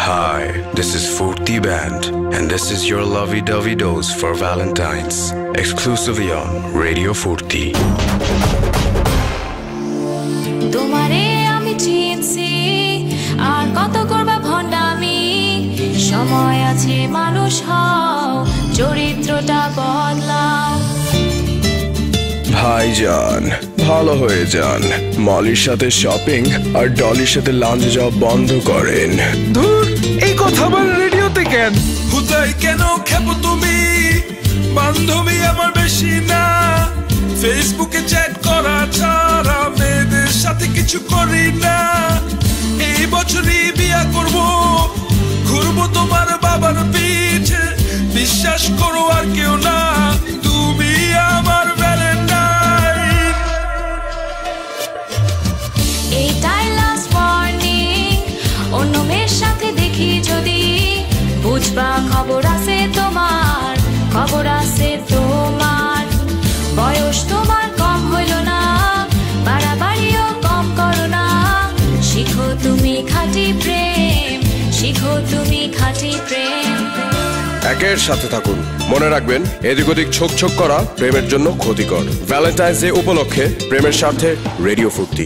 Hi, this is Furti Band, and this is your lovey-dovey dose for Valentine's, exclusively on Radio Furti. তোমারে আমি চিনছি আর কত করবা ভন্ডামি সময় আছে মানুষ হও চরিত্রটা বদলাও ভাইজান ভালো হয়ে যান মলির সাথে শপিং আর ডলির সাথে লাঞ্চ যাওয়া বন্ধ করেন ধুর এই কথা বল রেডিওতে কেন হুদাই কেন খেপো তুমি বান্ধবী আমার বেশি না ফেসবুকে চ্যাট করা ছাড়া মেয়েদের সাথে কিছু করি না এই বছরই বিয়া করব ঘুরবো তোমার বাবার পিছে বিশ্বাস করো আর কেউ না তুমি আমার ভ্যালেন্টাইন এইটাই লাস্ট ওয়ার্নিং অন্য মেয়ের সাথে দেখি যদি বুঝবা খবর আছে তোমার বয়স তোমার কম হইল না বাড়াবাড়িও কম করো না শিখো তুমি খাঁটি প্রেম একের সাথে থাকুন মনে রাখবেন এদিক ওদিক ছোক ছোক করা প্রেমের জন্য ক্ষতিকর ভ্যালেন্টাইন্স ডে উপলক্ষে প্রেমের স্বার্থে রেডিও ফুর্তি